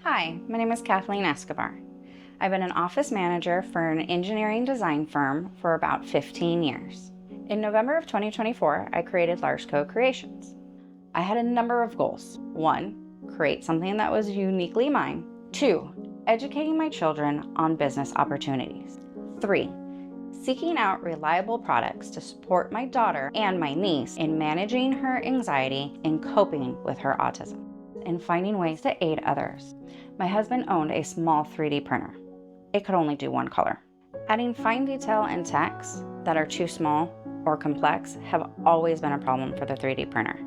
Hi, my name is Kathleen Escobar. I've been an office manager for an engineering design firm for about 15 years. In November of 2024, I created Larsco Creations. I had a number of goals. 1, create something that was uniquely mine. 2, educating my children on business opportunities. 3, seeking out reliable products to support my daughter and my niece in managing her anxiety and coping with her autism, and finding ways to aid others. My husband owned a small 3D printer. It could only do one color. Adding fine detail and text that are too small or complex have always been a problem for the 3D printer.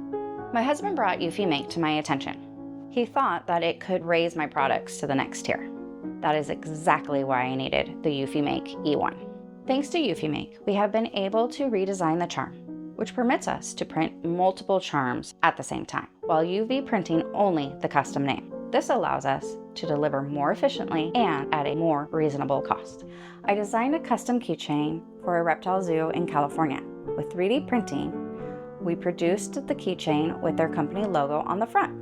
My husband brought eufyMake to my attention. He thought that it could raise my products to the next tier. That is exactly why I needed the eufyMake E1. Thanks to eufyMake, we have been able to redesign the charm, which permits us to print multiple charms at the same time, while UV printing only the custom name. This allows us to deliver more efficiently and at a more reasonable cost. I designed a custom keychain for a reptile zoo in California. With 3D printing, we produced the keychain with their company logo on the front.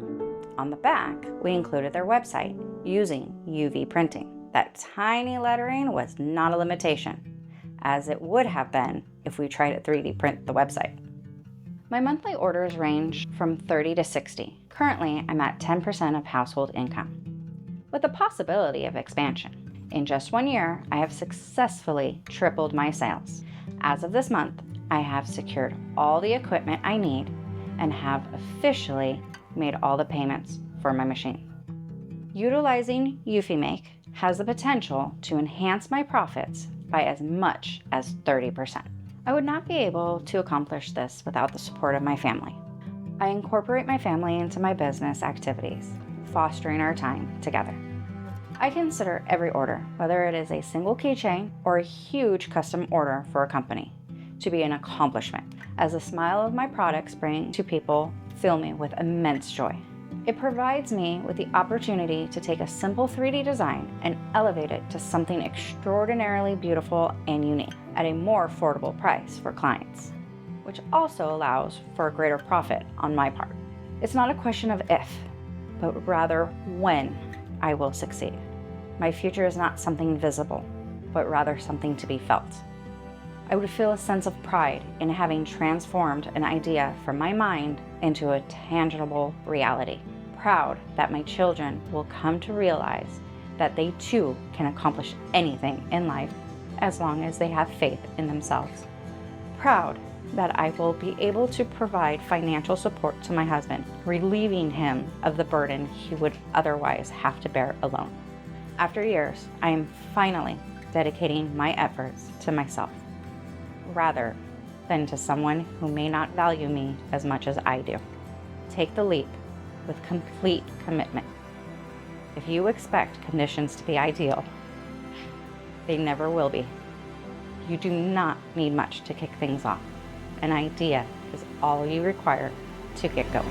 On the back, we included their website using UV printing. That tiny lettering was not a limitation, as it would have been if we tried to 3D print the website. My monthly orders range from 30 to 60. Currently, I'm at 10% of household income, with the possibility of expansion. In just 1 year, I have successfully tripled my sales. As of this month, I have secured all the equipment I need and have officially made all the payments for my machine. Utilizing eufyMake has the potential to enhance my profits by as much as 30%. I would not be able to accomplish this without the support of my family. I incorporate my family into my business activities, fostering our time together. I consider every order, whether it is a single keychain or a huge custom order for a company, to be an accomplishment, as the smile of my products bring to people fill me with immense joy. It provides me with the opportunity to take a simple 3D design and elevate it to something extraordinarily beautiful and unique at a more affordable price for clients, which also allows for a greater profit on my part. It's not a question of if, but rather when I will succeed. My future is not something visible, but rather something to be felt. I would feel a sense of pride in having transformed an idea from my mind into a tangible reality. Proud that my children will come to realize that they too can accomplish anything in life as long as they have faith in themselves. Proud that I will be able to provide financial support to my husband, relieving him of the burden he would otherwise have to bear alone. After years, I am finally dedicating my efforts to myself, rather than to someone who may not value me as much as I do. Take the leap with complete commitment. If you expect conditions to be ideal, they never will be. You do not need much to kick things off. An idea is all you require to get going.